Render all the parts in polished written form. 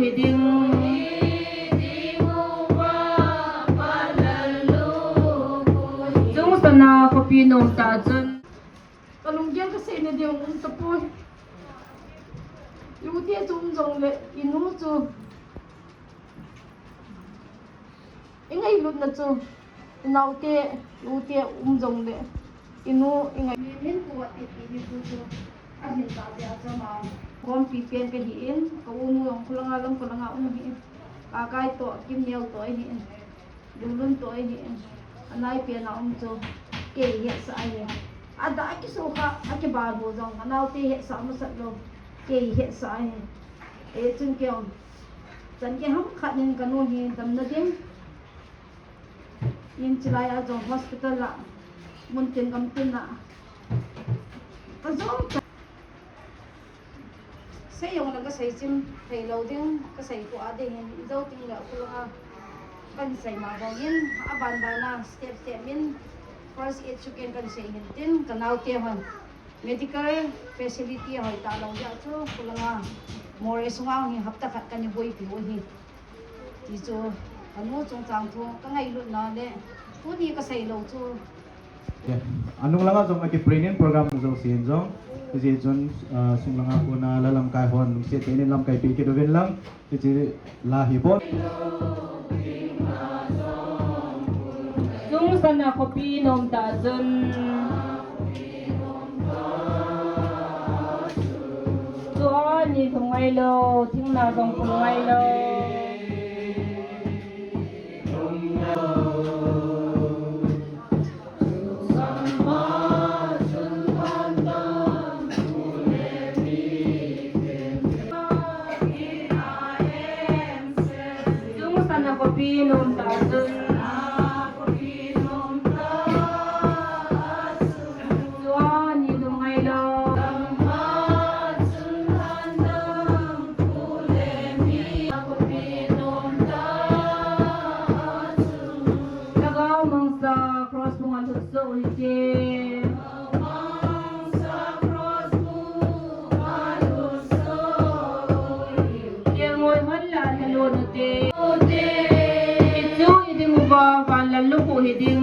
hi ding Zung sana ko pinom ta chun kalungyan kasi ni diong tapoy lutia chung jong le inu chu ingai lut na chu naute lutia jong le inu ingai min ko ti ti chu ahin ta dia cha ma kon pi pen ke hi in ko unu yong kulanga hi kai to kim neu to hi dulun to hi anai pe na chu ke ye sa ai ada ki so kha ki ba bo jong naute he sa ma sat lo ke he sa ai e chung kyong chan ke ham khat nin kanu hi dam na ding yin chilai a jong hospital la mun tin kam tin na ka jong sai yong na ka sai chim thei lo ding ka sai ko a ding hin zo ting la ku ha kan sai ma bong yin a ban ba na step step min first aid chuken kan sai hin tin kanau te han medical facility hoi ta lo ya chu ku la more sunga hi hapta khat kan boi pi hi ti chu anu chung chang thu ka ngai lu na le tu ni ka sai lo chu anung langa jong aki training program jong sin jong ji jon sung langa ko na lalam kai hon se te ne lam kai pi ke do ven lang ji la hi bon Zung sana ko pinom ta chun Chua ni thong ai lo thing na dong thong ai lo Pinom ta chun Chua ni thong ai lo Tagaw mong sa cross bunga tutso ulit Yengoy wala nalunod ba lalu ko hiding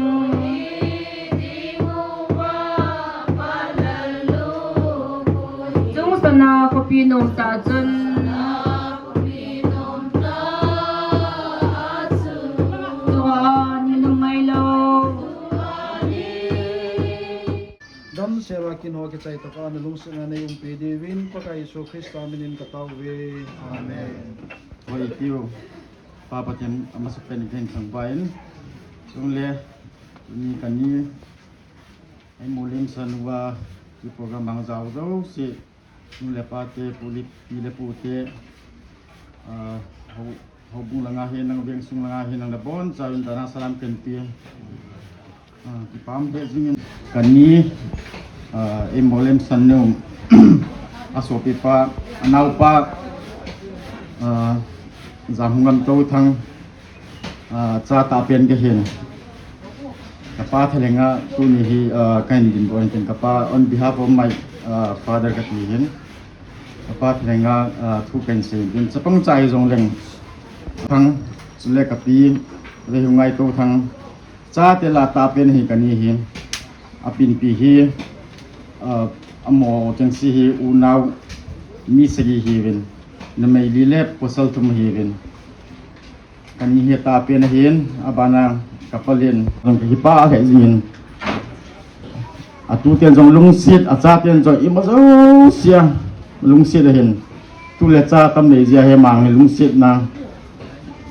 Zung sana ko pinom ta chun Tuwa ni lumay lo dam sewa kin ho ke chai to ka na lung sunga ne um pe de win pa kai so Kristo amin ka taw we amen Hoi tiu papa chen amasuk pen ken sang bain sung le ni kan ni ai molim san wa ki program bang zau zau si nu le pa te pulip pi le pu te ho bu langa he nang beng sung langa he nang da bon cha in dana salam ken pi ki pam de jing kan ni ai molim san nu asopi pa anau pa zamungam to thang cha ta pen ke hen kapa thalenga tu ni hi kain din boin ten kapa on behalf of my father ka ti hen kapa thalenga thu pen se din chapang chai jong leng thang chule kapi re hungai to thang cha te la ta pen hi kani hi apin pi hi amo chang si hi unau mi sagi hi ven na may lilep posal tumahivin kani hita pinahin abana kapalin ang hipa ay zingin atutian jong lungsit atatian jong imaso siya lungsit ahin tule cha tam nei zia he mang lungsit na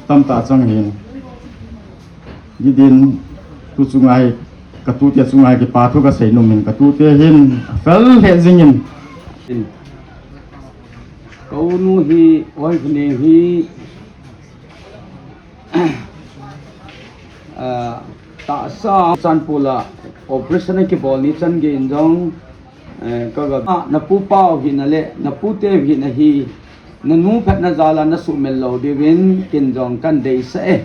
tam ta chang hin gidin tu chungai katutia chungai ki pathu ka sei numin katutia hin fel he zingin câu nu hi oi phne hi ta sa chan pula operation ki bol ni chan ge injong ka ga na pu pau hi na le na pu te hi na hi na nu phat na zala na su mel lo de win kin jong kan dei sa e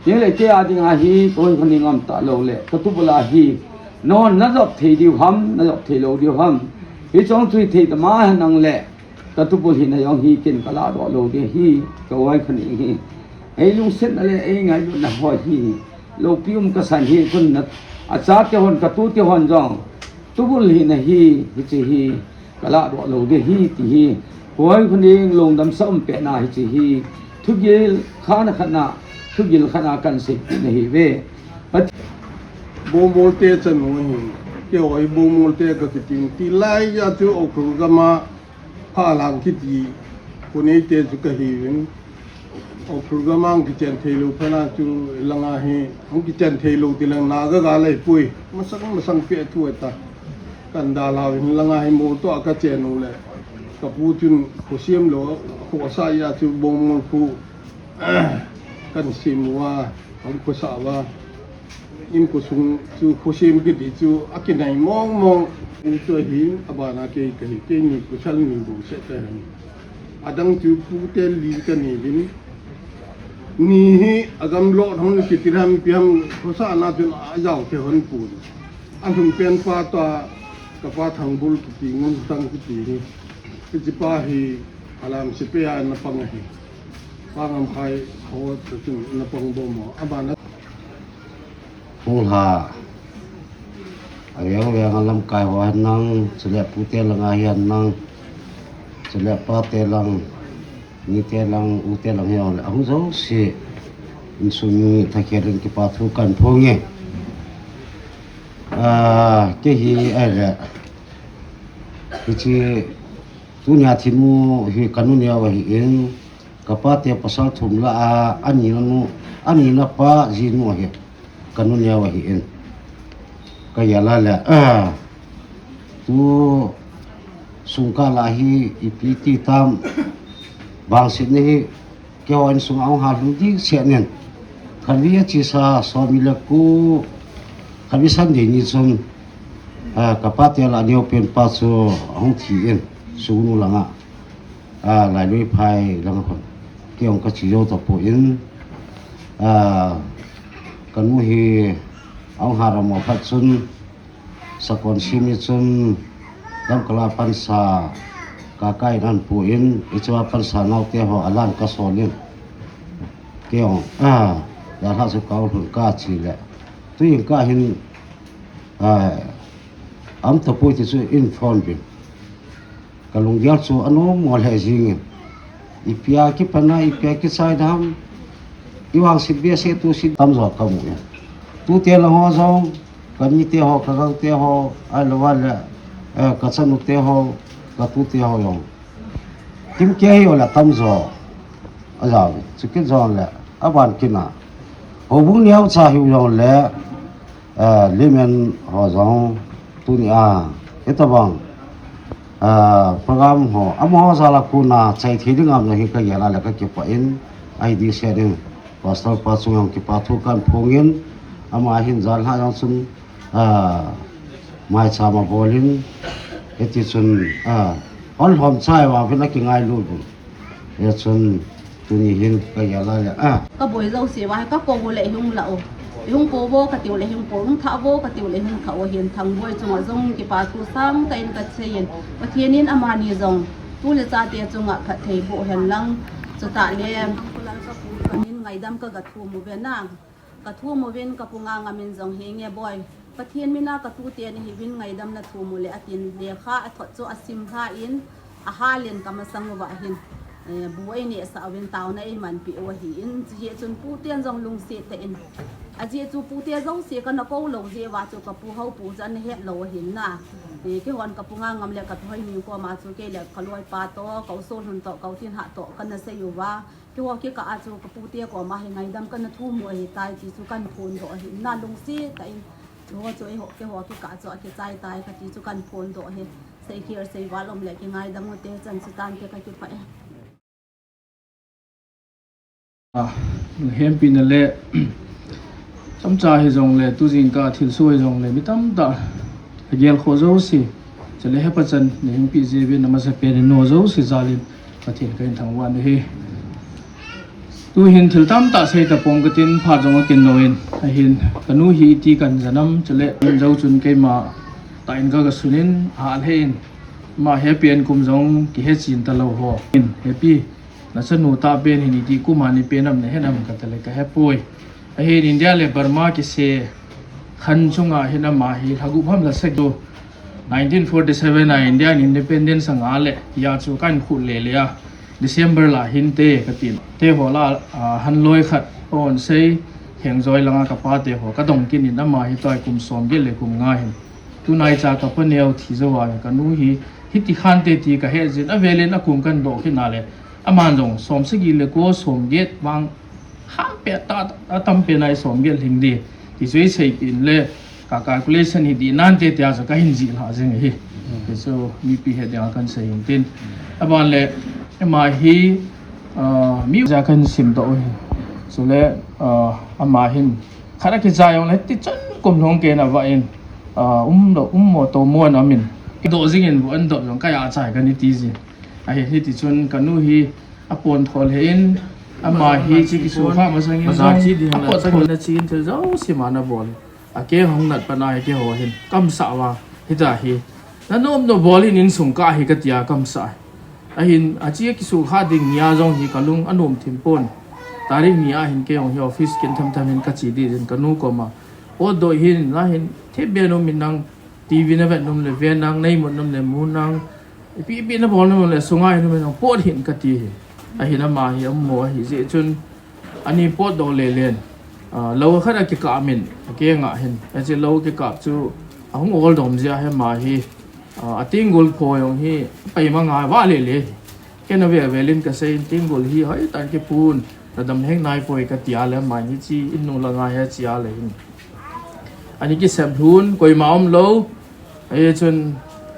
ye le ke a ding a hi toi khani ngam ta lo le ka tu pula hi non na jop thei diu ham na jop thei lo diu ham hi chong thui thei ta ma nang le ตะตุบุหินายองฮีกินกะลาดอโลเดฮีกะไว้ขนิฮีไอ้ลุงเส้นอะไรไอ้ไงลุนะหอยฮีโลปิอุมกะสันฮีคุณนะอาจารย์เจ้าหอนกะตูเจ้าหอนจองตุบุหินฮีฮิจิฮีกะลาดอโลเดฮีติฮีหอยคนนี้ลงดำซ้ำเป็ดนาฮิจิฮีทุกยิลข้านะขณะทุกยิลขณะกันสิในฮีเว บูมโมเตจันโหหิเกี่ยวไอ้บูมโมเตก็คิดจริงที่ไล่ยาจูออกก็มาพาลังคิดดีคนนี้เตจุกะหิวินออกก็มาคิดเจนเทลูพนาจูลังอาหิอังคิดเจนเทลูที่ลังนากะกาเลยปุยมาสังเปียทั่วตากันดาลาวินลังอาหิโมตัวกะเจนูเลยกับผู้จุนผู้เสียมโลหัวสายาจูบูมโมผู้กันสิมว่าอังกุศลว่าอินกุสุงจูโคชิมกิดิจูอากินายมองอุตัวหินอบานาเกยกะหิเกนี่กุชัลนี่บุเสตะหันอดังจูปูเตลีกะนี่บินนี่อากำโลดหงกิติรัมพิมโคสานาจุนอาจาวเทหันปูนอันทุมเปียนฟาตากะฟาทังบุลกิติงุนตังกิตินี่กิจิปาฮีอลามสิเปียนะปังฮีปังอำไคเขาจุนนะปังบ่หมออบานาhung ha ayang yang alam kai wa nang selep putih lang ayan nang selep pate lang ni te lang ute lang yo ang zo si insuni thakirin ki pathu kan phonge ke hi ala kichi tunya thimu hi kanunya wa hi in kapate pasal thumla ani na pa jinu he kanunya wa hi in kaya lala tu sungka lahi ipiti tam bang sini ke wan sung ang halu di sianen khalia chi sa so milaku khabi san de ni sun kapate la ni open pa so hong thi in sunu langa lai lui phai lang kon ke ong ka chi yo to po in kanu hi ang haram mo phat sun sa konsumi sun dam kala pan sa kakai nan pu in ichwa pan sa nau te ho alan ka solin keong da ha su kau hun ka chi le tu yin ka hin am to pu ti su in phone bin kalung dia su anu mo le jing ipia ki pana ipia ki sai dam iwang sibia se tu si tam zo ka mu tu te la ho zong ka ni te ho ka gang te ho ai lo wa la ka chanu te ho ka tu te ho yong kim ke hi ola tam zo a za chu ke zo la a ban kina ho bu niao cha hi yong le le men ho zong tu ni eta bang program ho amo za la kuna chai thi ding am hi ka ya la ka ke pa in id sharing pastor pasung yang ki pathu kan phongin ama hin zal ha yang sun mai chama bolin eti sun on hom chai wa phina ki ngai lu e sun tuni hin ka ya la ka boi zo si wa ka ko le hung la o hung ko bo ka tiu le hung ko hung tha bo ka tiu le hung kha o hin thang boi chunga zong ki pathu sam ka in ka chein pathianin amani zong tu le cha te chunga pha thei bo hen lang chuta le kanin ngai dam ka gathu mu ve na kathu mu ven ka punga ngamin jong henge boy pathian mina ka tu te ni hibin ngai dam na thu mu le atin le kha athot chu asim kha in a halen kama sang wa hin buai ni sa wen taw na in man pi wa hi in je chun pu ten jong lung se te in a je chu pu te jong se ka na ko lo je wa chu ka pu hau pu jan he lo hin na ke hon ka punga ngam le ka thoi mi ko ma chu ke le khaloi pa to ka so hun to ka tin ha to kan na se yu wa ke wa ke ka a chu ka pu te ko ma he ngai dam kan na thu mu hi tai chi chu kan phun do hi na lung se ta in lo chu ho ke ho ke ka chu ke chai tai ka chi chu kan phun do he sei here sei wa lom le ke ngai dam te chan chu tan ke ka ki pa hem pin le cham cha he jong le tu jing ka thil su he jong le mi tam ta gel kho zo si chale he pa chan ne hem pi je be namasa pe no zo si zalin ka thil ka in thang wan he tu hin thil tam ta sei ta pong ka tin pha jong kin noin a hin kanu hi ti kan janam chale zo chun ke ma ta in ka sunin ha hen มาเฮเปียนกุมจงกิเฮจินตะโลโหอินเฮปีนะสนุตาเบนหินิติกุมานิเปียนำเนเฮนำกันตะเลกะเฮป่วยเฮอินเดียเลบร์มากิเซขันชงอาเฮนำมาฮิลากุพัมละเซก1947 na Indian independence ang ale ya chu kan khu le le ya December la hin te katin te hola hanloi khat on sei hengjoi langa ka pa te ho ka dong kin in ama hi toi kum som ge le kum nga hin tu nai cha ka panel thi zawa ka nu hi hiti khan te ti ka he jin avele na kum kan do ki na le aman jong som se gi le ko som ge wang ha pe ta tam pe nai som ge ling di ti zui sei pin le ka calculation hi di nan te tia sa ka hin ji la jeng hi so mi pi he dia kan sei hin tin aban le ma hi mi ja kan sim do hi so le ama hin khara ki ja yong le ti chon kum long ke na wa in mo to mo na min ki do jing in bu an do jong ka ya chai kan ni ti ji a hi ti chon kanu hi apon thol he in ama hi chi ki su kha ma sang in apon thol na chi in te zo si ma na bol a ke hong nat pa na ke ho hin kam sa wa hi da hi na nom no bol in sung ka hi ka tia kam sa a hin a chi ki su kha ding nya jong hi kalung anom thim pon tari nia hin ke ong hi office ken tham tham hin ka chi di den kanu ko ma o do hin la hin the be no min nang tv na vet nom le ve nang nei mon nom le mu nang pi na bol nom le sungai no men pot hin ka ti hi a hin ma hi mo hi je chun ani pot do le len lo khara ki ka min ke nga hin a je lo ki ka chu ahung ol dom ja he ma hi atingul pho yong hi pai ma nga wa le le ke na ve velin ka sei tingul hi hai tan ke pun na dam heng nai poi ka tia le ma hi chi innu la nga he chia le hin ani ki sam hun koi maum lo e chun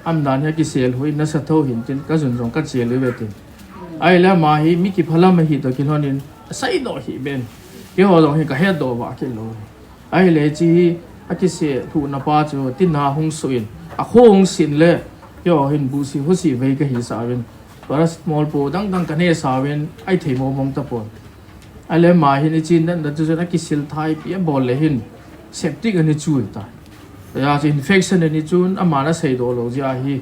am dan he ki sel hui na sa tho hin tin ka jun jong ka che le ve tin ai la ma hi mi ki phala ma hi to ki honin sai do hi ben ke ho dong hi ka he do wa ke lo ai le chi a ki se thu na pa chu tin na hung suin a khong sin le yo hin bu si ho si ve ka hi sa wen para small po dang ka ne sa wen ai thei mo mong ta pon ai le ma hi ni chin dan da chu na ki sil thai pi bol le hin septic ani chu ta ya chi infection ani chun ama na sei do lo ja hi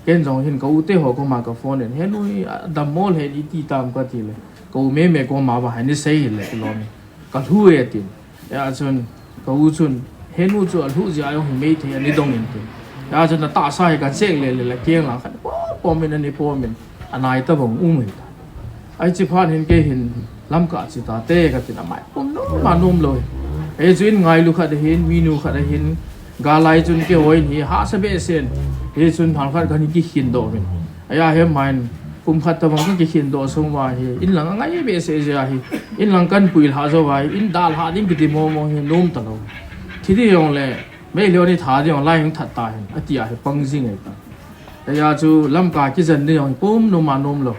ken jong hin ko te ho ko ma ka phone en he nui da mol he di ti tam ka ti le ko me ko ma ba ni sei hi le lo mi ka thu ye tin ya chun ko chun he nu chu lu ja yo me the ani dong in tin ya chun ta sa hi ka chek le keng la khan po min ani po min anai ta bong u mi ta ai chi phan hin ke hin lam ka chi ta te ka tin amai pum no ma nom loi e chuin ngai lu kha de hin mi nu kha de hin ga lai chun ke hoi ni ha sa be sen he chun phang khat kan ki hin do min aya he main kum khat ta bang ki hin do song wa hi in lang ngai be se ja hi in lang kan puil ha zo wa in dal ha ding ki mo mo hi nom ta lo thi di yong le me lo ni tha di yong lai yong that ta hin atia he pang jing ai ta aya chu lam ka ki jan ni yong pum no ma nom lo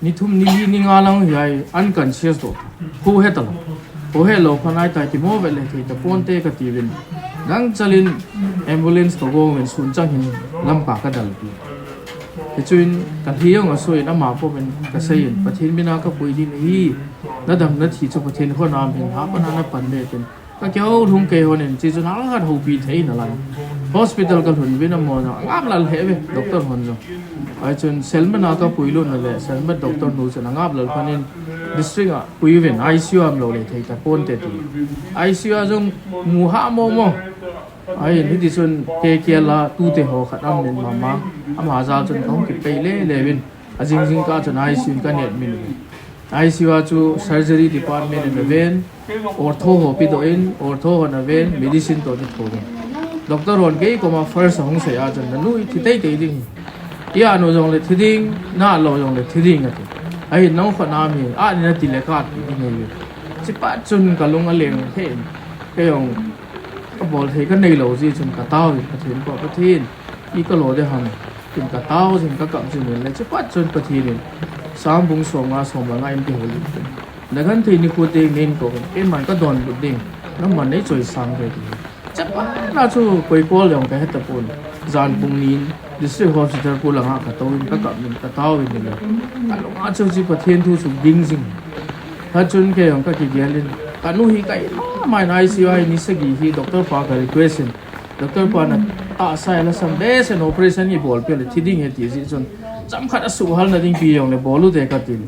ni thum ni nga lang hi unconscious do hu he ta lo ho he lo phanai ta ki mo ve le thi ta pon te ka ti win gang chalin ambulance ko go men sun chang hin lam pa ka dal pi ke chuin ka hiong a soi na ma po men ka sein pathin bina ka pui din hi na dam na thi chu pathin kho nam hin ha pa na pan le ten ka kyau thung ke honen chi chu nang hat ho pi thei na lai hospital ka hun bina mo na ngam lal he ve doctor hon jo ai chun selma ka pui lo na le selma doctor nu chu ngap lal phanin district a pui ven ICU am lo le thei ta pon te ti ICU a jong mu ha mo mo ai ni ti chun ke la tu te ho khat am nen mama am ha za chun kong ki pe le win a jing ka chun ICU ka net min ICU a chu surgery department in ven ortho ho pi do in ortho ho na ven medicine to ni thodi doctor hon ke ko ma first hong se a chun nu thi te ke ding ya no jong le thi ding na lo jong le thi ding ati ai nong kho na mi a ni na ti le ka ti ni ni chi pa chun ka lung a leng he ke yong ka bol thei ka nei lo ji chun ka taw pathin ko pathin I ka lo de han tin ka taw jin ka kam jin le chi pa chun pathin sam bung som nga som la nga im ti ho li na gan thei ni ko te nen ko e man ka don bu ding na man nei choi sang ve ti cha pa na chu koi pol yong ka het pun zan bung nin district hospital ko lang ka tawin ka kam min ka taw in le ka lo nga chu chi pathin thu chu ding jing ha chun ke yong ka ki gelin kanu hi kai mai nai si ai ni sagi hi doctor pa ka request doctor pa na ta sai la sam be se no operation ni bol pe le thiding he ti ji chon cham khat asu hal na ding pi yong le bolu de ka til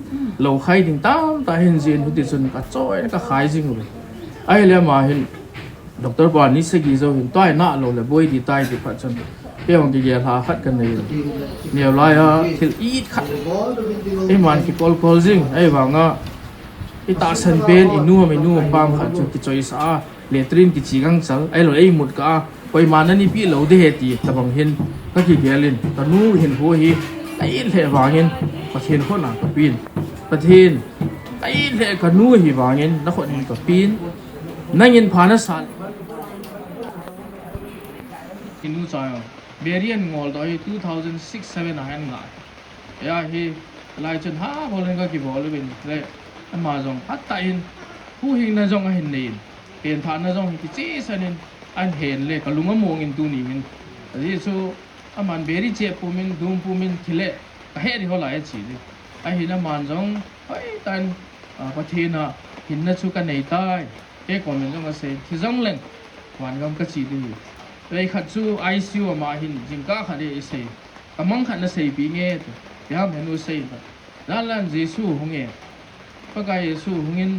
lo khai ding tam ta hin jin hu ti chon ka choi ka khai jing lu ai le ma hin doctor pa ni se gi zo hin toi na lo le boy di tai ti pha chon pe ong ki ge ha khat kan nei neo lai ha thil eat khat ai man ki kol jing ai wa nga i ta san pen inu pam khat chu ki choi sa le trin ki chi gang chal ai lo ai mut ka koi man ni pi lo de he ti tabang hin ka ki gelin ta nu hin ho hi ai le wangin pathin ho na ka pin pathin ai le ka nu hi wangin na khon ka pin nangin phana sal inu chayo berian ngol doi 2006 7 han nga ya hi lai chen ha bolen ka ki bol bin le ama jong hatta in hu hin na jong a hin nei pen than na jong ki chi sanin an hen le ka lunga mong in tu ni min ri so aman beri che pu min dum pu min thile ka he ri ho lai chi ri a hin na man jong ai tan pathina hin na chu ka nei tai ke kon min jong a se thi jong leng wan gam ka chi ri ei khat chu ICU ma hin jingka khade se among khat na sei pi nge ya menu sei ba lan jesu hunge pakai yesu hungin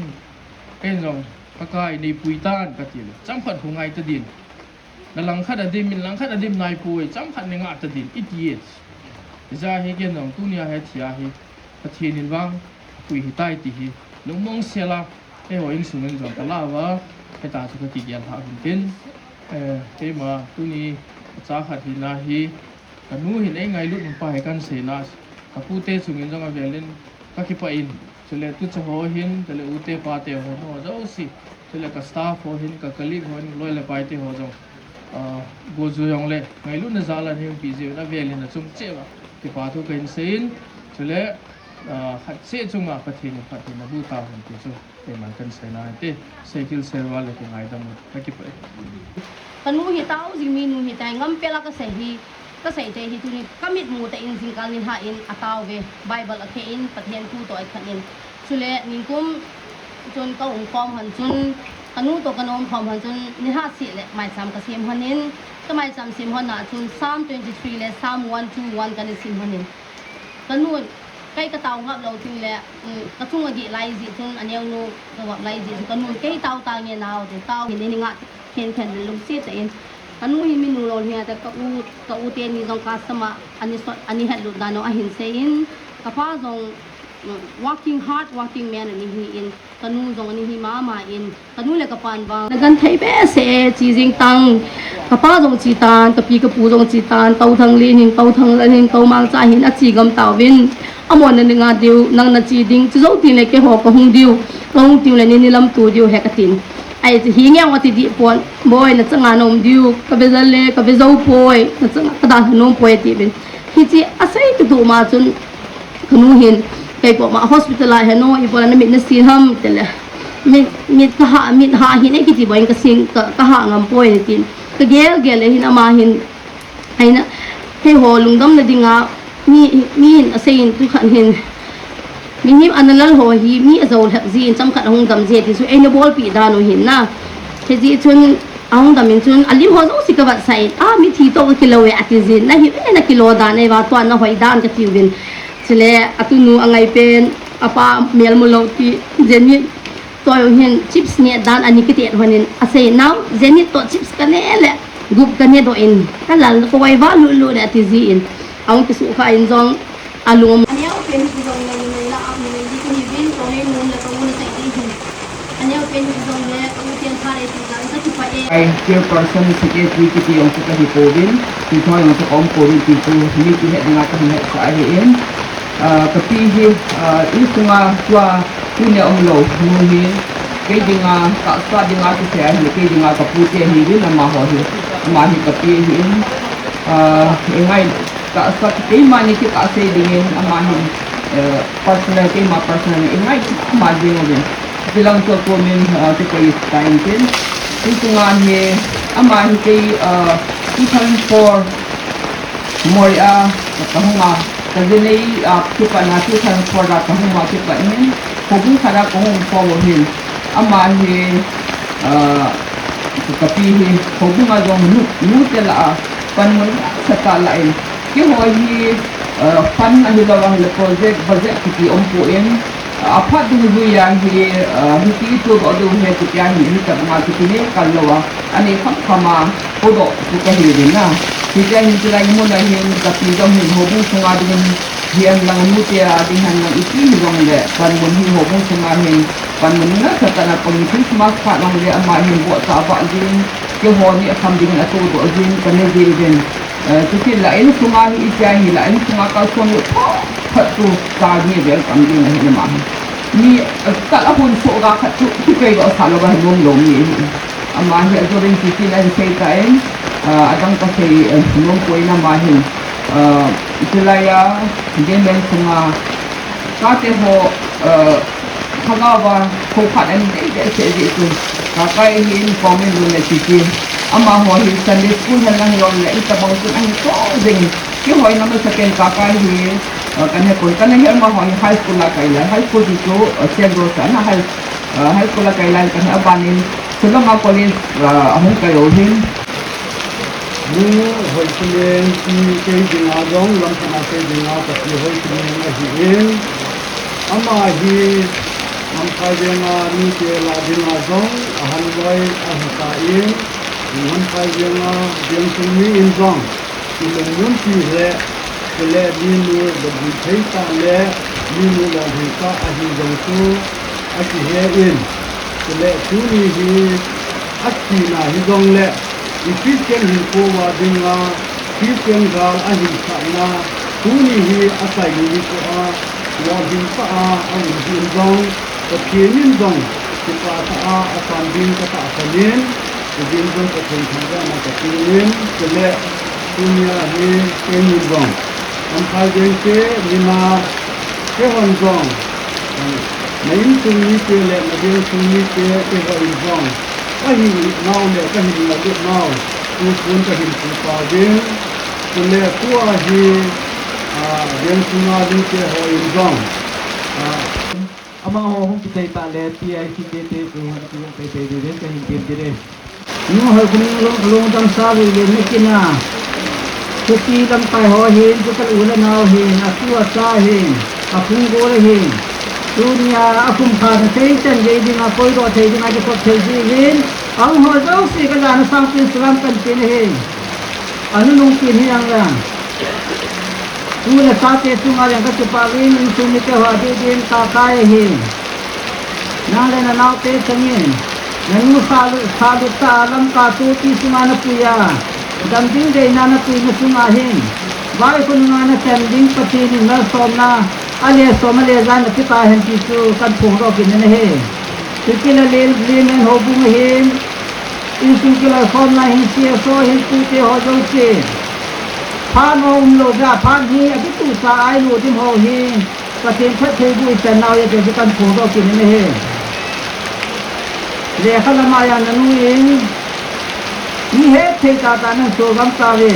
ken jong pakai ni puitan ka til cham khat hungai ta din na lang khat adim min lang khat adim nai pui cham khat ninga ta din idiot za he ken jong tu nia he thia he pathin in wang pui hi tai ti hi lung mong sela e ho ing sungen jong ta la wa he ta chu ka ti yan ha hin tin ke ma tu ni cha khat hi na hi ka nu hin ei ngai lut pa he kan se na ka pu te sungen jong a velin ka ki pa in chule tu cha ho hin tele ute pa te ho no zo si chule ka staff ho hin ka colleague ho hin loi le pai te ho zo go zu yong le ngai lu na zala ni pi je na velin na chung che ba ki pa thu kain sein chule khat se chunga pathin na bu ta hon ti chu te man kan sai na te cycle serwa le ki ngai dam ka ki pa kanu hi tau jing mi nu hi tai ngam pela ka se hi ka sei te hi tu ni kamit mu te in jing kal ni ha in ataw ve bible akhe in pathian thu to ai khanin chule ning kum chon ka ung form han chun kanu to kanom form han chun ni ha si le mai sam ka sim hanin ka mai sam sim hon na chun psalm 23 le psalm 121 kan sim hanin kanu kai ka taw ngap lo tin le ka chung agi lai ji chun aneu nu ka wap lai ji kanu kai taw ta nge naw te taw ni ni nga khen lung si te in anu hi minu lo hia ta ka u te ni jong customer ani het lu dano a hin sein ka pa jong working hard working man ani hi in kanu jong ani hi ma in kanu le ka pan ba gan thai be se chi jing tang ka pa jong chi tan ka pi ka pu jong chi tan tau thang li ning tau thang la ning tau mang cha hin a chi gam taw win amon na nga diu nang na chi ding chi zo ti le ke ho ko hung diu le ni lam tu diu he ka tin ai hi ngang wa ti di pon boy na changa nom diu ka be le ka be zo poi na changa ka da nom poi ti bin hi chi asai tu du ma chun kanu hin kai ko ma hospital a he no I pon na mit na sin ham tele mit ka ha hin ai ki ti boy ka sing ka ha ngam poi ni tin ka gel hin ama hin ai na he ho lungdam na dinga mi hin asai tu khan hin min him analal ho hi mi azol hak zin cham khat hong dam je ti su ai no bol pi da no hin na the ji chun ahong dam min chun ali ho zo si ka wat sai mi thi to kilo we ati zin na hi na kilo da ne wa to na hoi dan ka ti win chile atu nu angai pen apa mel mo lo ti jeni to hin chips ne dan ani ki te honin asai now jeni to chips ka ne le gup ka ne do in ka lal ko wai va lu ne ati zin ahong ki su kha in jong alum ania pen ki jong ne la am ne di ki bin to ne mun la ko mun sai di ania pen ki jong ne ko tian khare ti dan sa ki pa e ai kia person secretary ki ti ong ka hi povin ti thoi ong ka om povin ti tu ni ki he nga ka he sa ai in ka pi hi I sunga tua tu ne om lo nu hi ke dinga ka sa dinga ki se hi ke dinga ka pu te hi na ma ho hi ma hi ka pi hi ngai ka sa ke ma ni ki ka se dingin ama hi personal ke ma personal ngai ma ding din bilang to ko min te ko is time tin tunga hi ama hi ke ikan for moria ka hunga ka dinai ki pa na ki kan for da ka hunga ki pa hin ko bu khara ko hung for hin ama hi ka pi hi ko bu ma jong nu te la pan mun saka lain ki hoi hi pan a hi lawang le project budget ki ompu in apa tu yang hi ti tu ba du he ti yang hi ta ma ti ni kan lawa ani khama podo tu ka hi din na ti yang ti lai mo lai hin ka ti dom hin ho bu sunga din hian lang mu te a ding han lang iki hi dong le pan mun hi ho bu sunga hin pan mun na sa ta na pang Christmas kha lang le ama hin bo ta ba din ke ho ni kham ding a tu do din kan ne di din tu ti lai nu sunga hi ti hi lai nu sunga ka song lu thật tu ta nghe về cảm giác này như mà ni cả là hôn số ga thật tu cái cây đó sao nó vẫn luôn luôn như mà hiện giờ đến khi này xây cái đang có thể luôn quay năm mà hiện thì là đến bên sông các cái hồ thằng nào và hồ phát anh để sẽ gì tu cái hiện có mình luôn là chỉ ama ho hi Sunday school halang yon le ita bang kun ang ko ding ki hoy na sa ken ka kai hi kan he kun kan he ma ho high school la kai la high school di ko St. Rose na high school la kai la kan abanin sila ma college ahong kayo hin mu hoi chile ni ke ding a jong lam sana ke ding a ta ki hoi chile na hi in ama hi am khai de na ni ke la ding a jong ahan loi a ta in muốn khai riêng riêng sinh mỹ in rong thì mình muốn chỉ lẽ đi mua được bị thấy ta lẽ đi mua là gì ta à gì dòng số à chỉ hệ in thì lẽ chú ni thì à chỉ là hi dòng lẽ thì phía trên hình cô và đinh phía trên gal à hình sạn na chú ni thì à sai đi cô à và hình ta à hình dòng và phía in dòng thì ta à san đinh ta san Begin con có thể tham gia mà có kinh nghiệm cho lẽ dunia hi cái nhìn rộng anh khai đến nhưng mà cái hoàn rộng mấy suy nghĩ kia lẽ mà đến suy nghĩ kia cái hoàn rộng cái hình nào lẽ cái hình là được nào tôi muốn cái hình của ta đến cho lẽ của hi đến suy nghĩ kia hoàn rộng ama ho hong kitai ta le ti ai ki te te ko han ki te te de ka hin te de nó hơi cũng luôn tâm sao vì mấy cái nào cái gì làm tài họ hiện cái uống là nào hiện aku asa hiện aku ngồi hiện dunia aku phàn thấy chân vậy thì mà coi rồi thấy thì mà cái cuộc thấy gì hiện ông họ đâu xí cái là nó sang tin Islam cần tin hiện anh nung tin hiện rằng là tu là sao thế tu mà yang cái chụp ảnh tu ni cái hoa đi đến ta cái hiện nào là nào thế chân hiện nanu salu ta alam ka tu ti sungana puya damding de nana tu na sunga hin bai ko ngana chanding pati ni na somna ale somale zan ti ta hen ti tu kan phung ro kin ne he tikila le men ho bu hin in tikila somna hin ti so hin tu te ho jo che phan om lo ga phan hi a tu sa ai lo tim ho hi patin phat the bu chan naw ye te kan phung ro kin ne he để khá là mai anh nuôi in như hết thì ta nên số gam ta về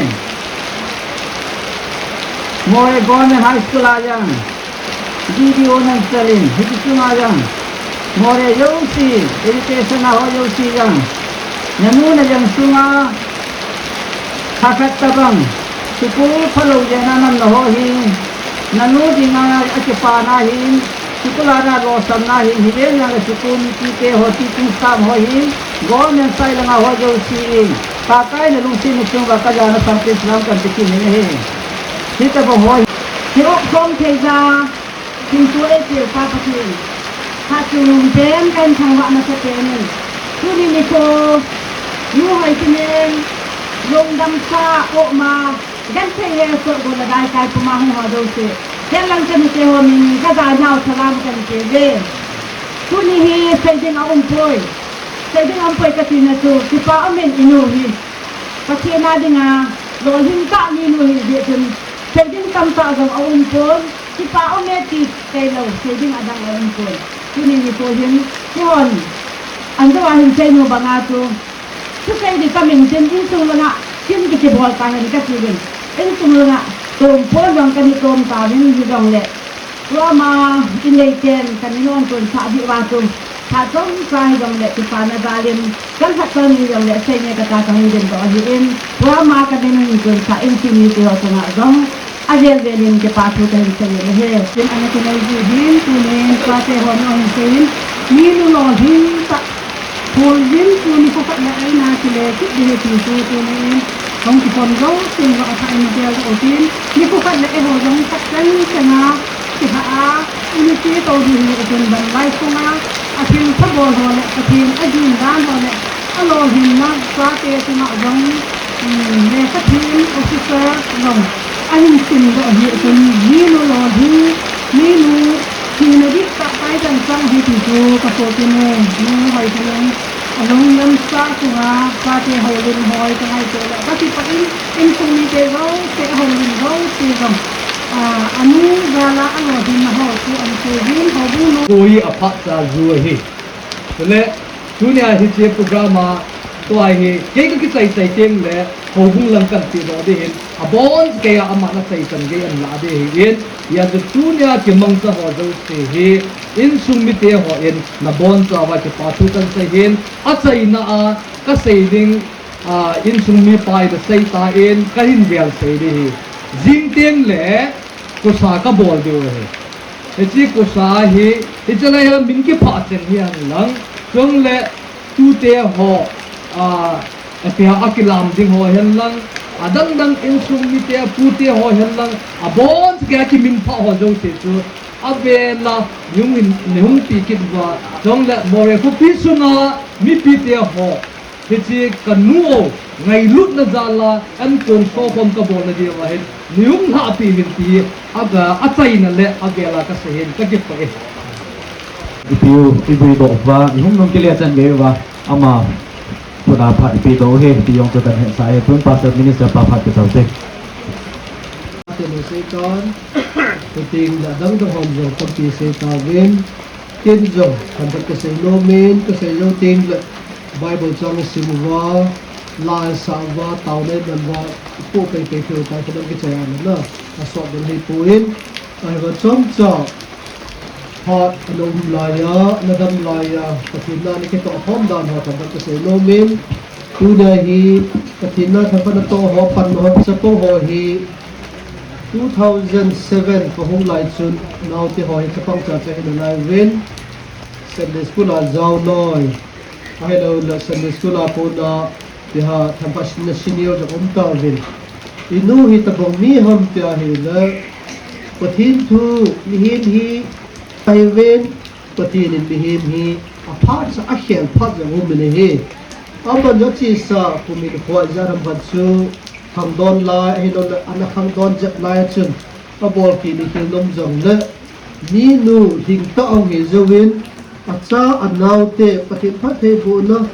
ngồi gòn high school à rằng video nên selling hết chúng à rằng ngồi dấu xì education nào dấu xì rằng nhà nuôi là rằng chúng à khá phép ta bằng school follow giờ nên nó ho hi nhà nuôi thì ngay ở chỗ pa na hi Sikulara lo samna hi hiben yang sukun ti ke ho ti tu sam ho hi government sai langa ho jo si ta kai ne lung sin chung ga ka jana sam ke Islam kan ti ne he ti ta bo ho hi ok kom the ja tin tu e ti pa pa ti ha tu lung tem kan thang wa na se te ne tu ni ko yu hai ti ne lung dam sa o ma gan the ye so go la dai kai pu ma ho do se Yang lang kami teho min kaganaw salam kan tebe. Kuni hi pwedeng umpoy. Pwedeng umpoy kasi na to. Sipa amin inuhi. Kasi na din nga lohin ka inuhi dito. Pwedeng tamta ang umpoy. Sipa umeti kayo. Pwedeng adang umpoy. Kuni hi po hin. Kuhon. Ando ahin sa inyo ba nga to? So kayo di kami din. Insung nga. Sino kitibol ka nga ni kasi din. Insung nga. Tôm phố dòng cái tôm tàu đến như dòng lệ, qua mà in đây tiền cái nó ăn tôm xạ bị vào tôm, thà giống sai dòng lệ thì phản là liền các hạt sơn dòng lệ xây nhà cả cái hình đó thì em qua mà cái này mình cần phải em xin đi học xong giống azel về liền cái path của cái xây nhà này nên anh cái này gì hin tu nên qua thế hôm nay xây ni lu lo hin ta hồi hin tu ni có phải là ai na thì lệ chút đi thì tu nên không chỉ còn dấu xin gọi thay mình theo đầu tiên ni có phải là ai hồi giống chắc chắn sẽ na thì hạ ini sih tàu di sini ban lai sunga akhir football hole akhir ajin dan hole alo hinna saate sunga jong ne akhir officer jong ahin sin do hi sun ni lo ni nu di ta pai dan sang hi ti so ka so ti ne ni hoi thang along nam sa sunga saate holin hoi ka hai to la ba ti pa in sung ni te go te holin go ti jong anu gala alo din na ho tu an ko din ho bu no koi apa sa zu hi le dunia hi che programa to ai hi ke ki sai teng le ho bung lang kan ti ro de hin abon ke ya ama na sai kan ge an la de hi yen ya de dunia ke mang sa ho zo se hi in sum mi te ho en na bon sa wa ke pa thu kan sai hin a sai na a ka sai ding in sum mi pai de sai ta en ka hin vel sai de hi jing teng le kusa ka bol de he chi kusa hi ichana ya min ki pha chen hian lang chung le tu te ho apia akilam ding ho hen lang adang in sum mi te pu te ho hen lang abon ke ki min pha ho zo se chu abela yung nehung pi kit wa chung le more ko pi sunga mi pi te ho chi kanu ngai lut na zala an kon so kom ka bol na dia wa hen niung ha pi min ti aga achai na le agela ka sehin ka git pa ibu do wa hum nom kile chan ge wa ama puna pha ipi do he ti yong to kan he sai pun pastor minister pa pha ke tau te te no se kon to ting da dang to hom jo ko pi se ta wen kin jo kan ka se no men ka se yo ting le bible chang simwa la sa wa tau ne dan wa po pe pe ke ta ko ke chaya na a so den hi puin ai wa chom cha hot alom la ya na dam la ya patin na ni ke to hom dan ho ta ka se no men tu da hi patin na tha pa to ho pan ho sa po ho hi 2007 ko hom lai chun now te ho hi ka pang cha cha in lai wen Sunday school a zau noi ai lo la Sunday school a po na ha tham pas na senior da om ta vin inu hi ta bong mi ham tia hi la pathin thu mi hin hi tai ven pathin in mi hin hi a phat sa a khel phat da om ne hi aban jo chi sa ku mi khwa jaram phat su khang don la hi don ana khang don ja la chun a bol ki ni khel nom jong le mi nu ding ta ong hi zo win a cha anau te pathin phat the bu na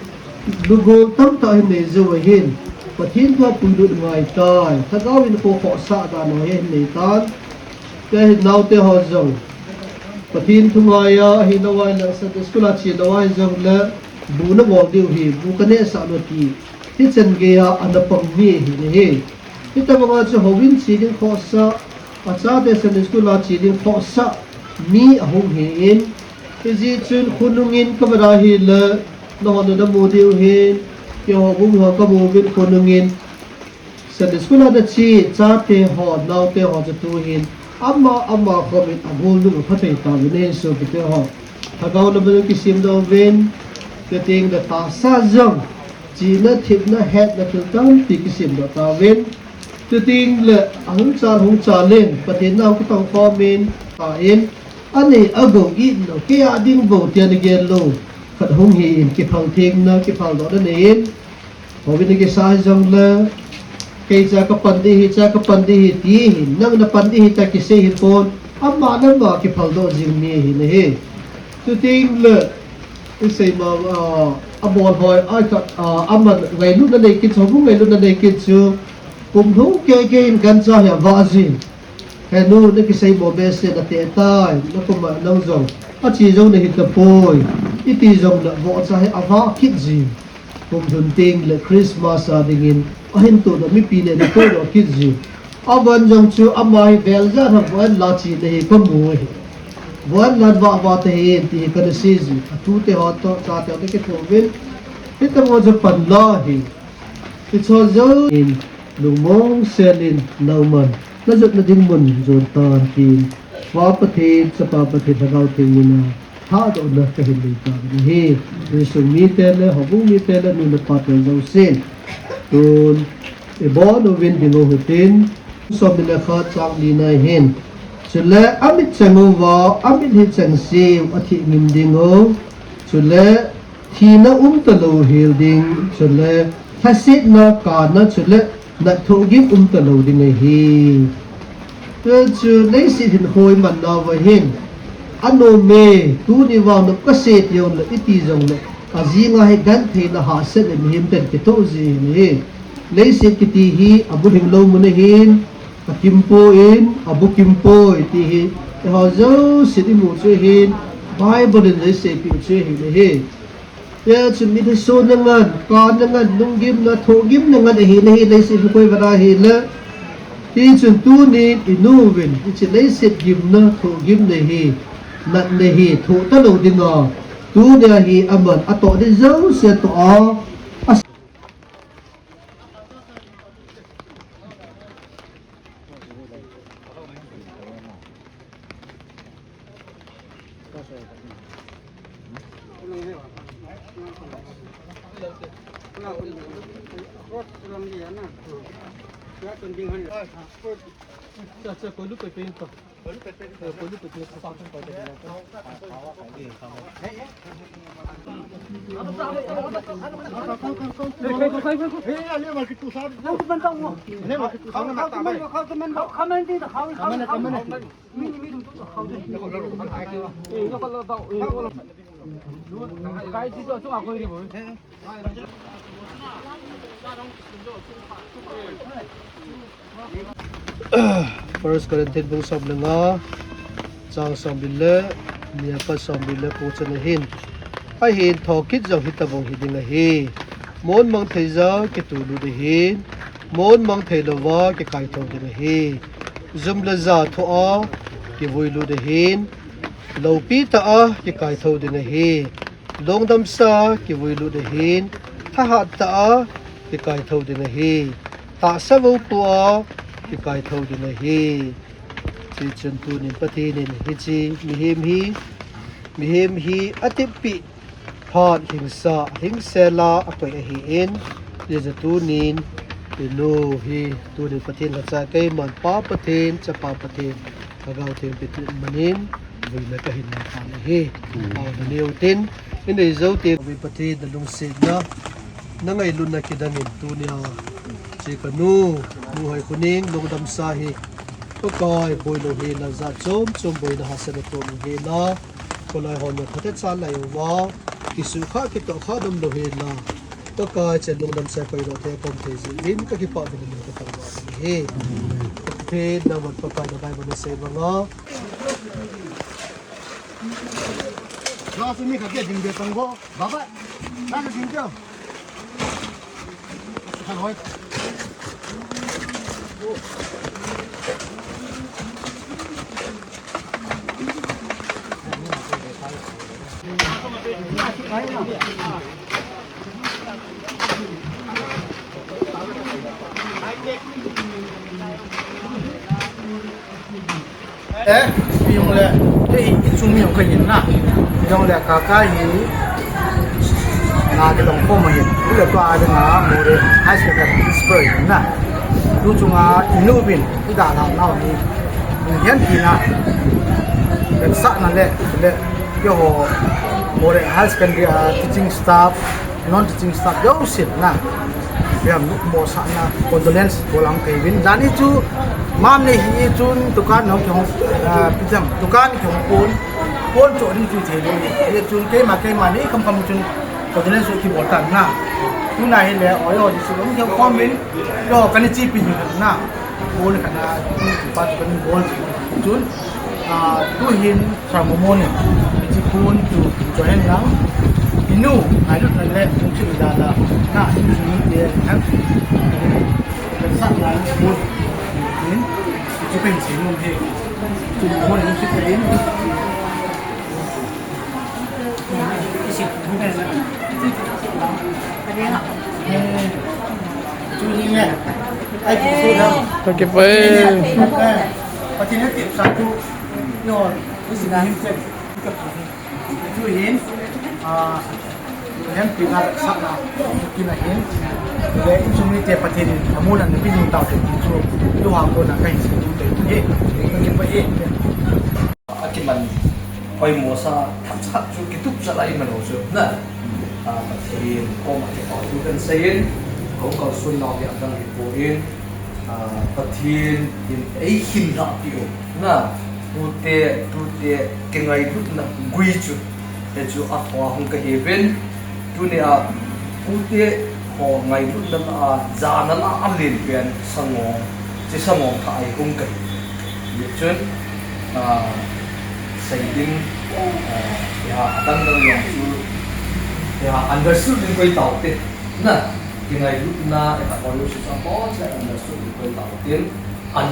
Lugol tam ta nei zo hin pathin thua pundu ngai tai thagau in ko kho sa da no he nei tan ke nau te ho zong pathin thunga ya hi no wai la sa skula chi no wai zong la bu na bol diu hi bu ka ne sa no ti ti chen ge ya anapam mi hi ne he ti ta ba cha ho win chi din kho sa a cha de sa skula chi din kho sa mi hong he in ti ji chun khunungin ka ba hi la nó nó mua điều hin kiểu bung họ có mua viên con ngin sau đó school ada chi cha te họ nau te họ cho tu hin amma có biết abul nu phát triển ta nên so cái te họ thà câu nó bên cái sim đâu viên cái tiếng là ta sa dòng chỉ nó thịt nó hết là chúng ta thì cái sim đó ta viên cái tiếng là hung cha lên và thế nào cái tông comment ta in anh này ở gồm ít nó cái adin vô tiền cái luôn khát hung hi cái phẳng thiên nó cái phẳng đó nên họ biết cái sai dòng là cái cha cái pan đi tí năng là pan đi ta cái xây con amma năng mà cái phẳng đó riêng mi hi này tu ting là cái xây mà abon hỏi ai cả amma ngày lúc đó này cái số ngày lúc đó này cái số cùng thú cái gan cha ya vợ gì cái nu cái xây bộ bê xe là tệ tai nó cũng mà nông dòng à chỉ dòng này hiện poi ít tí dòng là vợ cha hay ava kit gì cùng thuần tiền là Christmas à đình hiện tụ là mi pi này là tôi đó kit gì avan dòng chú amai vel ra thằng vẫn là chỉ này có mùi วันนั้นว่าเตหินที่กันซีซีทุเตหอตชาเตอเตกิโตวินที่ตั้งว่าจะปันลาหิที่ชอบจะอินลุงมองเซลินนาวมันนั่นจุดนั่นดิ้งมันจนตอนทีนว่าประเทศสภาประเทศเราเทียนถ้าโดนนักเห็นดีกันนี่ดิฉันมีเตลหอบุมีเตลนู่นปัตตานีเซนโดนบอลวินดิ้งหัวตินสอบเป็นข้าจังดีนายเห็นสุดแล้วอามิดจังว่าอามิดหิจังเสียวอาทิตย์นิมดิ้งสุดแล้วที่น่าตะโลเฮลดิ้งสุดแล้วถ้าสิทธิ์นักการนั้นสุดแล้วนักทุกิมตะโลดิ้งเฮสุดแล้วสิทธิ์หอยมันน่าว่าเห็นอันโนเมตูนิวานก็เสียยอนอิติจงเลยอาจีงาให้กันเทนหาเสด็จมิมเต็นกิโตจีนี่เลยสิกิติฮีอบุหิงโลมุนหินกิมโปอินอบุกิมโปอิติฮีฮาโจสิติมูช่วยหินไบเบิลเลยเสปิช่วยหินเฮเยจุมิทโซนังกันการนังกันนุ่งกิมนะโถกิมนังกันหินเลยสิคุยเวลาหินละที่จุนตูนี่อินูวินที่เลยสิกิมนะโถกิมเลยฮีนั่นเลยฮีถูกตลอดดิงอ่ะตูเนี่ยฮีอามันอัตโตได้เจ้าเสียตัวอ่ะFirst Corinthians bung som lenga chang som bille nia pa som bille pu chen hin ai hin thokit jong hitabong hiding a hi mon mang thei za ke tu lu de hin mon mang thei lowa ke kai thong de hi zum la za tho a ke voi lu de hin lo pi ta a ke kai tho de hi long dam sa ke voi lu de hin tha ha ta a ke kai tho de hi ta sa vo pu aที่กายเท่าดีนะเฮที่จนตัวนิปฏินิฮิจีมีเฮมฮีอติปิพอดหิงสะหิงเซลาอภัยเฮเอ็นเดจตัวนินเดโนฮีตัวนิปฏินละใจใกล้มันป้าปฏินจะป้าปฏินกะเกาเทมปิติมันินวิเลกะหินมาปานะเฮเอาเนียวตินอินเดโซเตวิปฏินลุงเสนะนั่งไอลุนนักดังอินตัวเนียจีกนูให้คนนิ่งลงดำสาหิก็กอยบอยโลหินาจัดจมบอยนะฮะเสด็จตัวโลหินาคนลอยหอนเนี่ยเขาจะสั่นไหลว่ากิสุข้ากิตข้าดมโลหินาก็กอยจะลงดำสายไปโลเทปมเทจิลินก็กิปะเป็นเรื่องต่างๆเฮ้เพศนวัตประกายในใบบนเสบังอ่ะเราสุนีขัดเดินเดินตังโก้บ้าบ้านั่นจริงจ้ะฮัลโหลyung le sumi yung kayin na yung le kakayi na kitong ko mo yin ule to ada nga more hasil ka spray na lu chung inubin ida na ni yan tina kan sa na le yo more hasil kan teaching staff non teaching staff yo sit na biam lu mo sa na condolence bolang Kevin dan itu mam ne hi chun dukan no kyong pijam dukan kyong pon cho ri chu the lo ye chun ke ma ni kam chun condolence ki boltan na tu na hi le oyo ji su long kyong comment yo kan chi pi na bol kana tu pa kan bol chun tu hin samomon ni ji pun tu join lang inu ai lu le chung chi da la na ni le kan sa la bolจะเป็นสีนุ่มเทจุดโคนนี้จะเป็น Cái về và trên hết tiệm sản thu rồi cái gì là chú hiến em tìm ra sắc nào kim là hiến để chúng đi tiệm phát triển mua lần cái dùng tàu để chú lưu hàng của là cái gì cũng để thế cái vậy cái mình quay mùa sa thắm sắc chú cái túc ra lại mình hồ sơ nè thì có một cái hỏi chú cần xây cũng có xuân nào việc đang bị bồi yên phát hiện ấy hình rõ điều nè tu te cái ngày lúc nào quy chú để chú áp hoa không cái event chú này tu te họ ngày lúc nào già nó là liền biển sang ngõ chỉ sang ngõ thải không cái việc chân xây dựng đang dùng chú understood những cái tàu tiền nè cái ngày lúc nào các bạn lúc chúng ta có sẽ understood những cái tàu tiền